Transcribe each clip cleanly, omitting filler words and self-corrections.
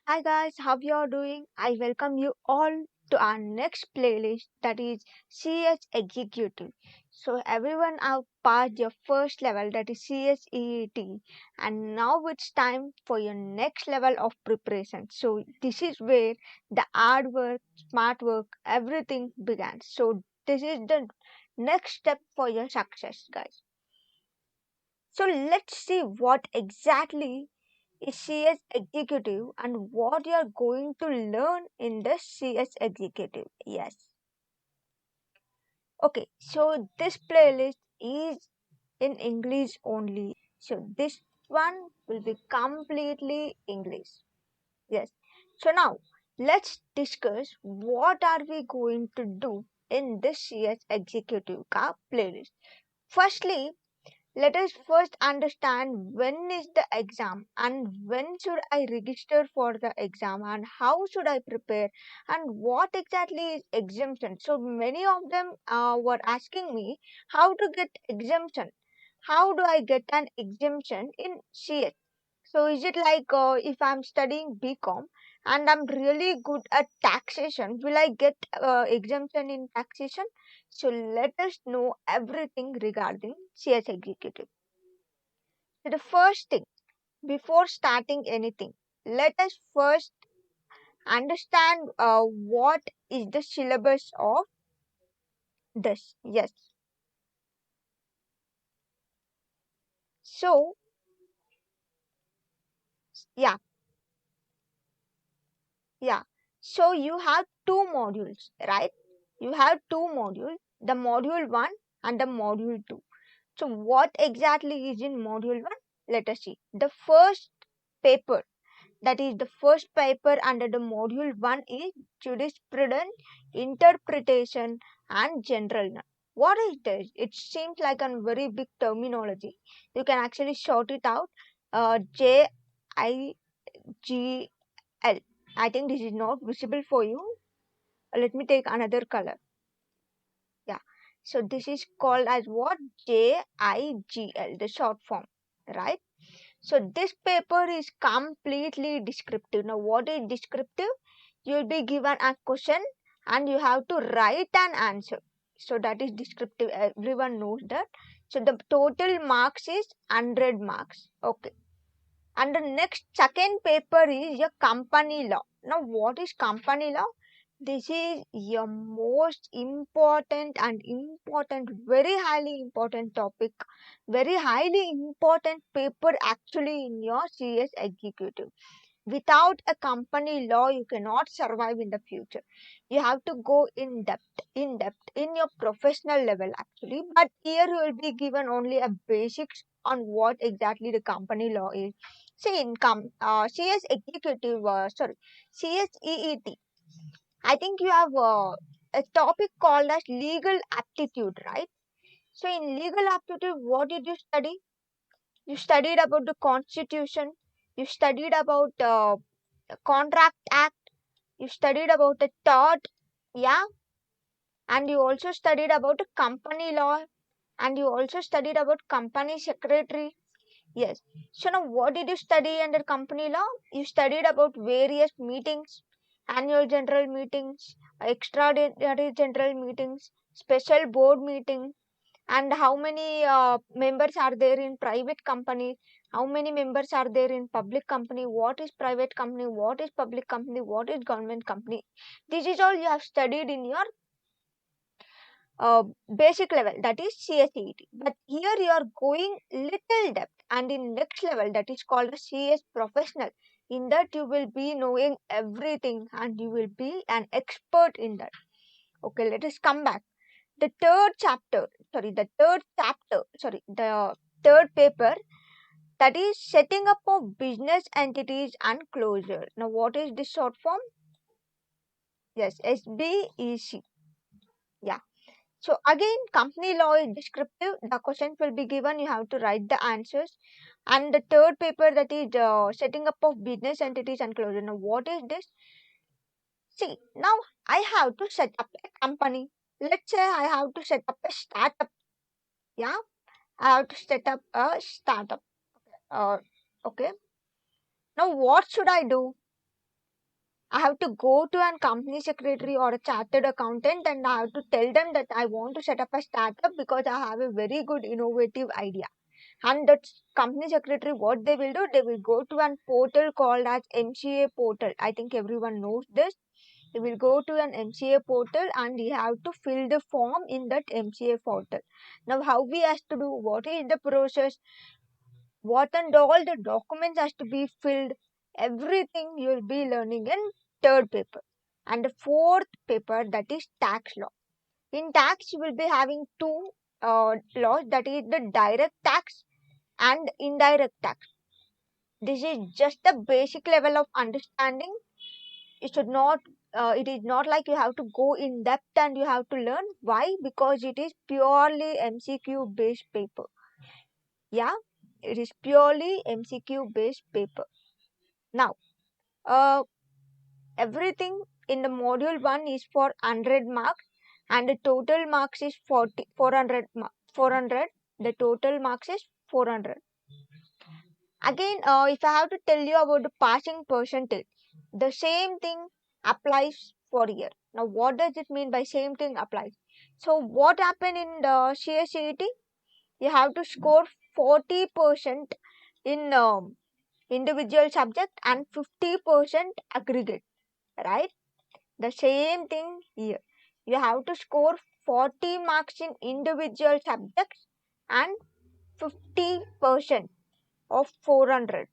Hi guys, how you are doing? I welcome you all to our next playlist that is CS Executive. So everyone have passed your first level that is CS EET and now it's time for your next level of preparation. So this is where the hard work, smart work, everything began. So this is the next step for your success guys. So let's see what exactly is CS Executive and what you are going to learn in the CS Executive. Yes. Okay, so this playlist is in English only. So this one will be completely English. Yes. So now let's discuss what are we going to do in this CS Executive Ka playlist. Firstly, let us first understand when is the exam and when should I register for the exam and how should I prepare and what exactly is exemption. So many of them were asking me how to get exemption. How do I get an exemption in CS? So is it like if I'm studying BCom and I'm really good at taxation, will I get exemption in taxation? So let us know everything regarding CS executive. So the first thing before starting anything, let us first understand what is the syllabus of this. Yes. So yeah, yeah. So you have two modules, right? You have two modules, the module 1 and the module 2. So what exactly is in module 1? Let us see. The first paper, that is the first paper under the module 1 is jurisprudence, interpretation and general knowledge. What is this? It seems like a very big terminology. You can actually shout it out. JIGL. I think this is not visible for you. Let me take another color. Yeah. So this is called as what? JIGL, the short form, right? So this paper is completely descriptive. Now what is descriptive? You will be given a question and you have to write an answer. So that is descriptive. Everyone knows that. So the total marks is 100 marks. Okay. And the next second paper is your company law. Now what is company law? This is your most important and important, very highly important topic, very highly important paper actually in your CS executive. Without a company law, you cannot survive in the future. You have to go in depth in your professional level actually. But here you will be given only a basics on what exactly the company law is. See, CS executive, CSEET. I think you have a topic called as legal aptitude, right? So in legal aptitude, what did you study? You studied about the constitution. You studied about the contract act. You studied about the tort, yeah, and you also studied about the company law, and you also studied about company secretary. Yes. So now what did you study under company law? You studied about various meetings, annual general meetings, extraordinary general meetings, special board meetings, and how many members are there in private company, how many members are there in public company, what is private company, what is public company, what is government company. This is all you have studied in your uh, basic level, that is CSET. But here you are going little depth and in next level, that is called a CS professional. In that you will be knowing everything and you will be an expert in that. Okay, let us come back. The third chapter, the third paper, that is setting up of business entities and closure. Now what is this short form? Yes, SBEC. Yeah. So again, company law is descriptive. The questions will be given. You have to write the answers. And the third paper, that is setting up of business entities and closure. Now, what is this? See, now I have to set up a company. Let's say I have to set up a startup. Yeah, I have to set up a startup. Uh, okay. Now, what should I do? I have to go to a company secretary or a chartered accountant and I have to tell them that I want to set up a startup because I have a very good innovative idea. And that company secretary, what they will do, they will go to a portal called as MCA portal. I think everyone knows this. They will go to an MCA portal and you have to fill the form in that MCA portal. Now, how we has to do? What is the process? What and all the documents has to be filled? Everything you will be learning in third paper. And the fourth paper, that is tax law. In tax, you will be having two laws, that is the direct tax and indirect tax. This is just the basic level of understanding. It should not, it is not like you have to go in depth and you have to learn. Why? Because it is purely MCQ based paper. Yeah, it is purely MCQ based paper. Now, uh, everything in the module 1 is for 100 marks and the total marks is 400. The total marks is 400. Again, if I have to tell you about the passing percentage, the same thing applies for here. Now, what does it mean by same thing applies? So, what happened in the CSCET? You have to score 40% in individual subject and 50% aggregate, right? The same thing here. You have to score 40 marks in individual subjects and 50% of 400.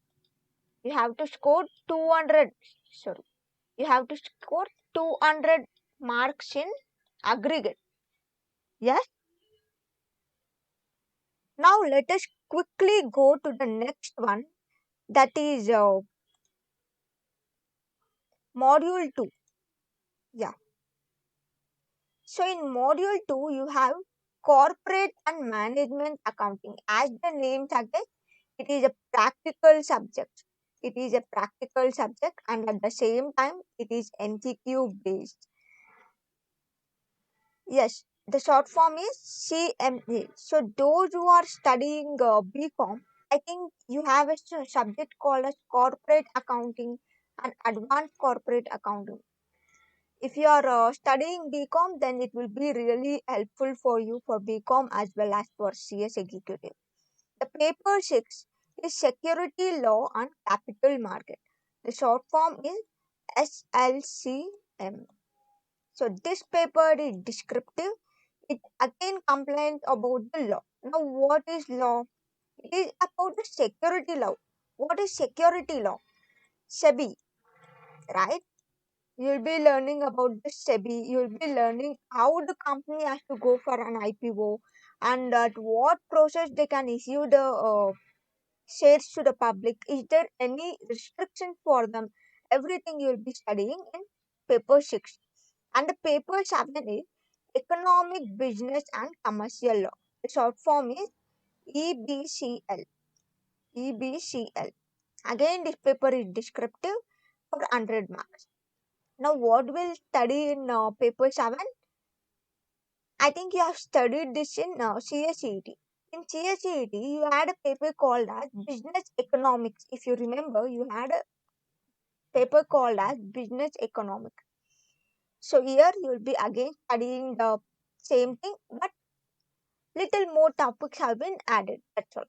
You have to score 200. Sorry. You have to score 200 marks in aggregate. Yes. Now let us quickly go to the next one, that is module 2. Yeah. So in module 2, you have corporate and management accounting. As the name suggests, it is a practical subject. It is a practical subject and at the same time, it is MCQ based. Yes, the short form is CMA. So those who are studying BCom, I think you have a subject called as corporate accounting and advanced corporate accounting. If you are studying BCom, then it will be really helpful for you for BCom as well as for CS executive. The paper 6 is security law and capital market. The short form is SLCM. So this paper is descriptive. It again complains about the law. Now, what is law? It is about the security law. What is security law? SEBI, right? You'll be learning about the SEBI. You'll be learning how the company has to go for an IPO and at what process they can issue the shares to the public. Is there any restriction for them? Everything you'll be studying in paper 6. And the paper 7 is economic, business and commercial law. The short form is EBCL. EBCL. Again, this paper is descriptive for 100 marks. Now, what will study in paper 7? I think you have studied this in CSET. In CSET, you had a paper called as Business Economics. If you remember, you had a paper called as Business Economics. So here you will be again studying the same thing, but little more topics have been added. That's all.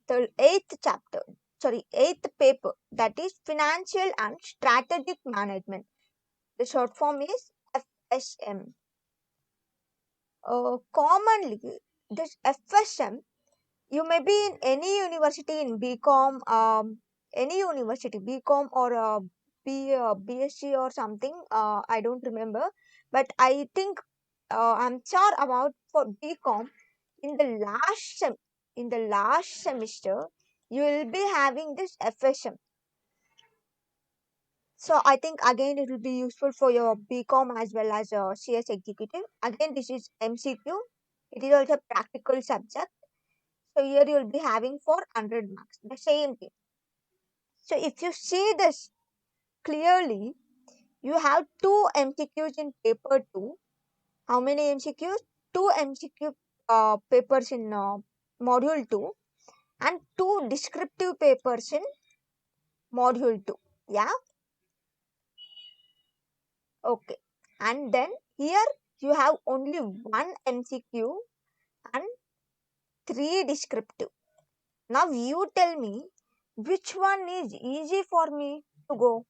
The eighth paper, that is Financial and Strategic Management. The short form is FSM. Commonly, this FSM, you may be in any university in BCom, any university, BCom or BSc or something. I don't remember, but I think I'm sure about for BCom in the in the last semester you will be having this FSM. So I think again it will be useful for your BCom as well as CS executive. Again, this is MCQ. It is also a practical subject. So here you will be having for 100 marks. The same thing. So if you see this clearly, you have two MCQs in paper 2. How many MCQs? Two MCQ papers in module 2 and two descriptive papers in module 2. Yeah. Okay. And then here you have only one MCQ and three descriptive. Now you tell me which one is easy for me to go.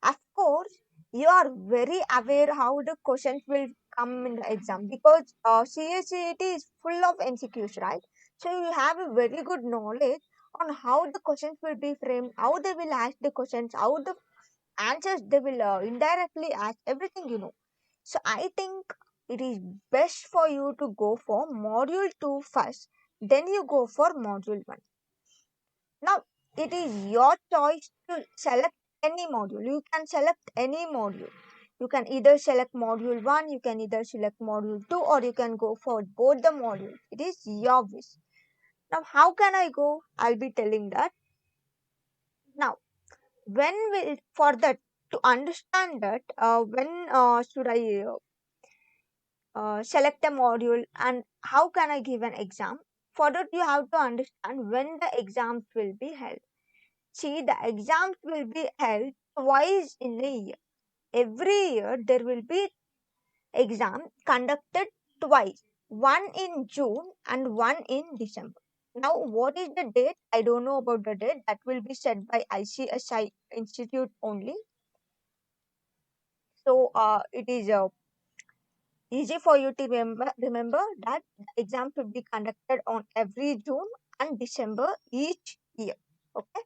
Of course, you are very aware how the questions will come in the exam because CSCET is full of MCQs, right? So you have a very good knowledge on how the questions will be framed, how they will ask the questions, how the answers they will indirectly ask, everything you know. So I think it is best for you to go for module 2 first, then you go for module 1. Now, it is your choice to select any module. You can select any module. You can either select module 1, you can either select module 2, or you can go for both the modules. It is your wish. Now, how can I go? I'll be telling that. Now, when will, for that, to understand that, when should I select a module and how can I give an exam? For that, you have to understand when the exams will be held. See, the exams will be held twice in a year. Every year there will be exam conducted twice, one in June and one in December. Now, what is the date? I don't know about the date. That will be set by ICSI Institute only. So, it is easy for you to remember that the exam will be conducted on every June and December each year. Okay.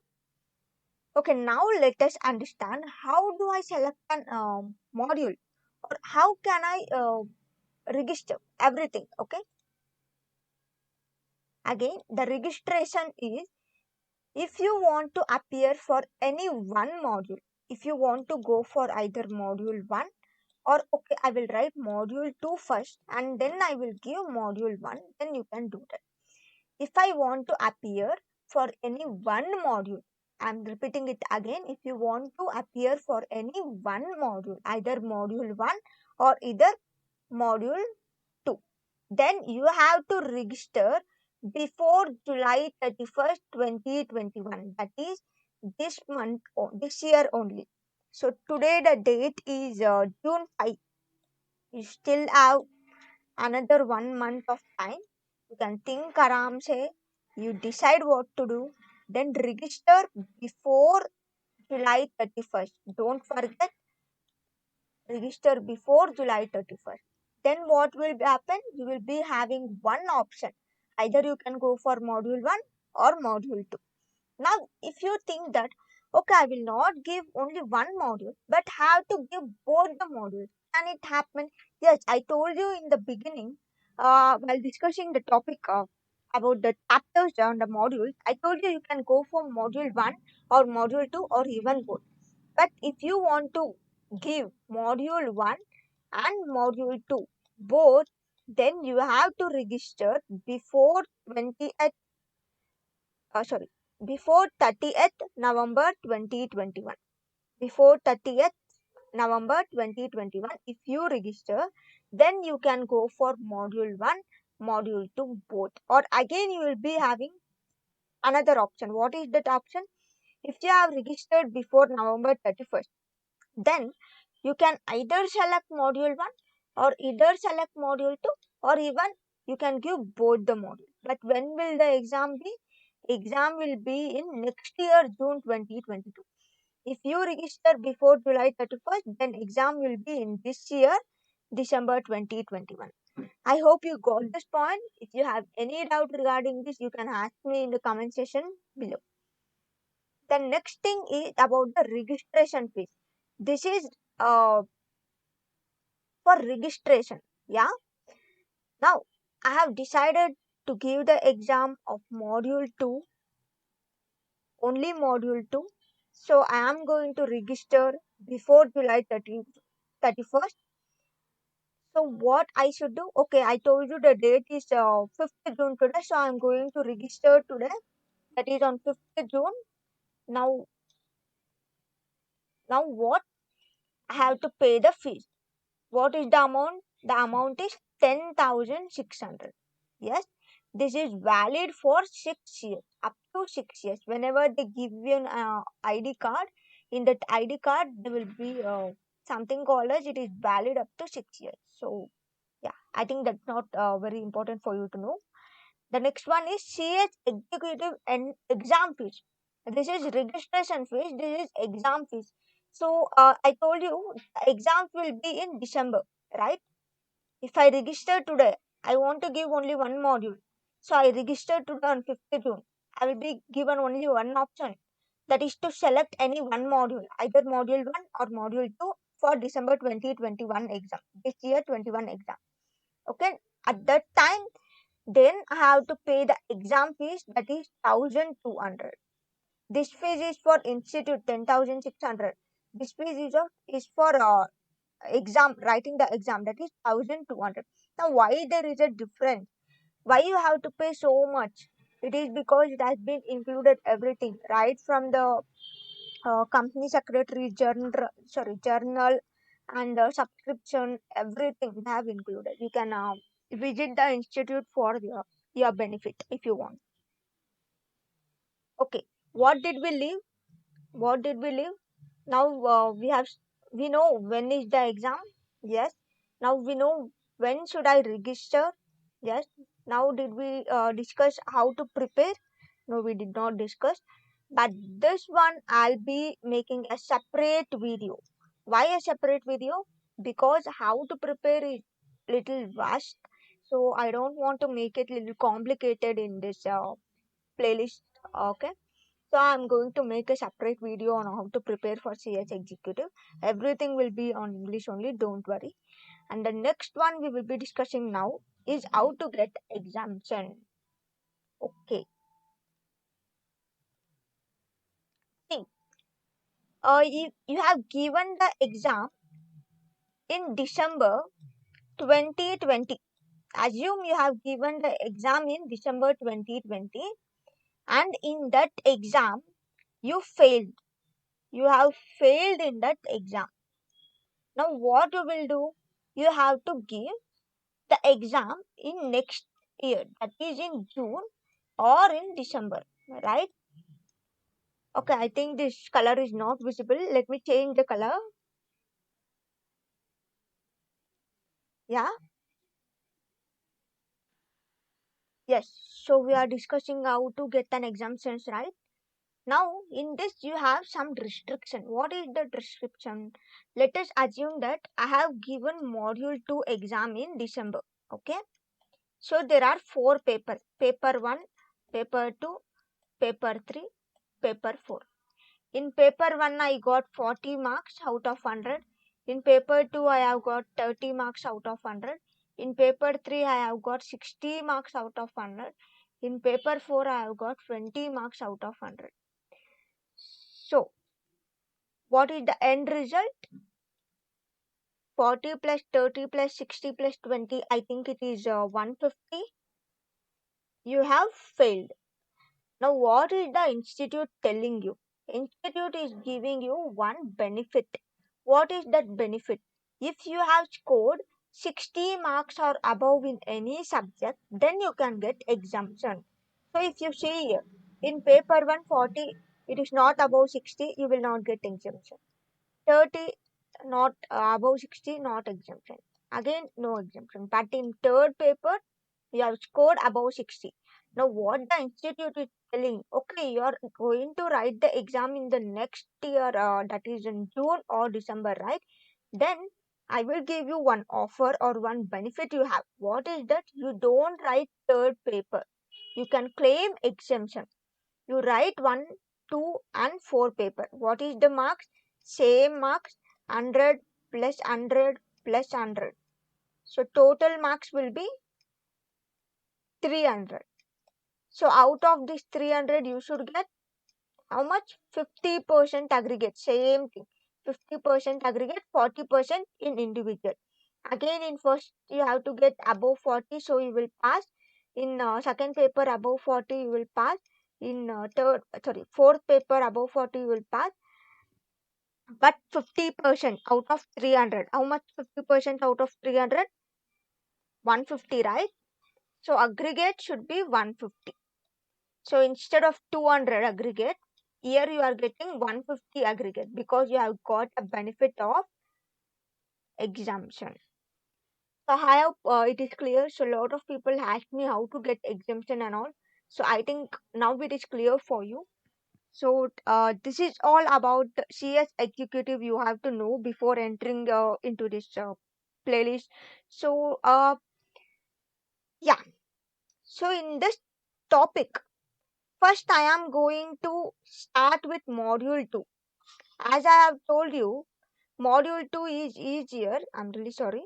Okay, now let us understand how do I select an module or how can I register everything. Okay, again, the registration is if you want to appear for any one module, if you want to go for either module 1 or okay, I will write module 2 first and then I will give module 1, then you can do that. If I want to appear for any one module, I'm repeating it again. If you want to appear for any one module, either module 1 or either module 2, then you have to register before July 31st, 2021. That is this month, this year only. So today the date is June 5. You still have another 1 month of time. You can think aram se, you decide what to do, then register before July 31st. Don't forget, register before July 31st. Then what will happen? You will be having one option. Either you can go for module 1 or module 2. Now, if you think that, okay, I will not give only one module, but have to give both the modules, can it happen? Yes, I told you in the beginning, while discussing the topic of about the chapters on the modules, I told you you can go for module 1 or module 2 or even both. But if you want to give module 1 and module 2 both, then you have to register before 20th, sorry, before 30th November 2021. Before 30th November 2021, if you register, then you can go for module 1, module 2 both. Or again, you will be having another option. What is that option? If you have registered before November 31st, then you can either select module 1 or either select module 2 or even you can give both the modules. But when will the exam be? Exam will be in next year, June 2022. If you register before July 31st, then exam will be in this year, December 2021. I hope you got this point. If you have any doubt regarding this, you can ask me in the comment section below. The next thing is about the registration fees. This is for registration. Yeah. Now I have decided to give the exam of module 2, only module 2. So I am going to register before July 31st. So what I should do? Okay, I told you the date is 5th June today. So I am going to register today. That is on 5th June. Now, now what? I have to pay the fees. What is the amount? The amount is 10,600. Yes, this is valid for 6 years, up to 6 years. Whenever they give you an ID card, in that ID card there will be something called as it is valid up to 6 years. So yeah, I think that's not very important for you to know. The next one is CS executive and exam fees. This is registration fees. This is exam fees. So I told you exams will be in December, right? If I register today, I want to give only one module. So I register today on 5th June. I will be given only one option. That is to select any one module, either module 1 or module 2 for December 2021 exam. This year 21 exam. Okay. At that time, then I have to pay the exam fees, that is 1200. This fees is for institute 10,600. This fees is for exam, writing the exam, that is 1200. Now why there is a difference? Why you have to pay so much? It is because it has been included everything, right from the company secretary journal and subscription, everything they have included. You can visit the institute for your benefit if you want. Okay, what did we leave? What did we leave? Now we know when is the exam. Yes. Now we know when should I register. Yes. Now did we discuss how to prepare? No, we did not discuss. But this one I'll be making a separate video. Why a separate video? Because how to prepare is little vast, so I don't want to make it little complicated in this playlist. Okay, so I'm going to make a separate video on how to prepare for CS executive. Everything will be on English only, don't worry. And the next one we will be discussing now is how to get exemption. Okay. See, you have given the exam in December 2020. Assume you have given the exam in December 2020, and in that exam you failed. You have failed in that exam. Now what you will do? You have to give the exam in next year, that is in June or in December, right? Okay, I think this color is not visible. Let me change the color. Yeah, yes. So we are discussing how to get an exemptions, right? Now in this you have some restriction. What is the restriction? Let us assume that I have given module 2 exam in December. Okay. So there are four papers: paper 1, paper 2, paper 3, paper 4. In paper 1, I got 40 marks out of 100. In paper 2, I have got 30 marks out of 100. In paper 3, I have got 60 marks out of 100. In paper 4, I have got 20 marks out of 100. So, what is the end result? 40 plus 30 plus 60 plus 20, I think it is 150. You have failed. Now, what is the institute telling you? Institute is giving you one benefit. What is that benefit? If you have scored 60 marks or above in any subject, then you can get exemption. So, if you see here, in paper 140, it is not above 60, you will not get exemption. 30, not above 60, not exemption. Again, no exemption. But in third paper, you have scored above 60. Now, what the institute is telling, okay, you are going to write the exam in the next year, that is in June or December, right? Then I will give you one offer or one benefit you have. What is that? You don't write third paper. You can claim exemption. You write 1, 2, and 4 paper. What is the marks? Same marks, 100 plus 100 plus 100. So total marks will be 300. So out of this 300, you should get how much? 50% aggregate. Same thing. 50% aggregate, 40% in individual. Again, in first, you have to get above 40, so you will pass. In second paper, above 40, you will pass. In fourth paper, above 40, you will pass. But 50% out of 300. How much 50% out of 300? 150, right? So aggregate should be 150. So instead of 200 aggregate, here you are getting 150 aggregate because you have got a benefit of exemption. So I hope it is clear. So a lot of people ask me how to get exemption and all. So I think now it is clear for you. So this is all about the CS executive you have to know before entering into this playlist. So yeah. So in this topic, first I am going to start with module 2. As I have told you, module 2 is easier. I'm really sorry.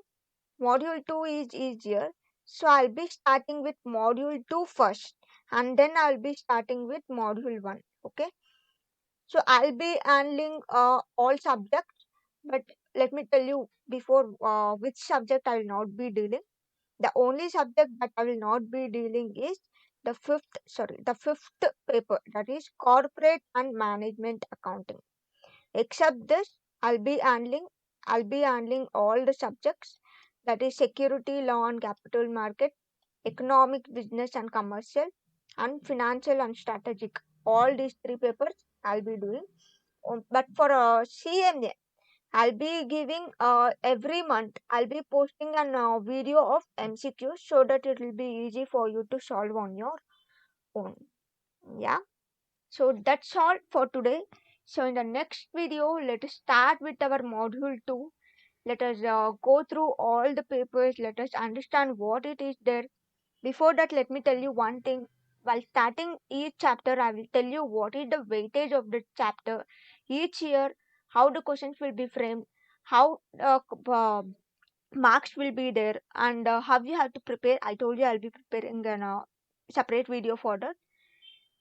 Module 2 is easier. So I'll be starting with module 2 first, and then I'll be starting with module 1. Okay. So I'll be handling all subjects, but let me tell you before which subject I will not be dealing. The only subject that I will not be dealing is the fifth paper, that is corporate and management accounting. Except this, I'll be handling all the subjects, that is security law and capital market, economic, business and commercial, and financial and strategic. All these three papers I'll be doing. But for CMA, I'll be giving every month, I'll be posting an video of MCQ so that it will be easy for you to solve on your own. Yeah. So that's all for today. So in the next video, let us start with our module 2. Let us go through all the papers. Let us understand what it is there. Before that, let me tell you one thing. While starting each chapter, I will tell you what is the weightage of the chapter each year, how the questions will be framed, how marks will be there, and how you have to prepare. I told you I'll be preparing a separate video for that.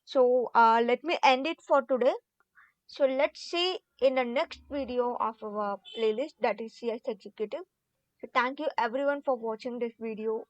So let me end it for today. So let's see in the next video of our playlist, that is CS Executive. So thank you everyone for watching this video.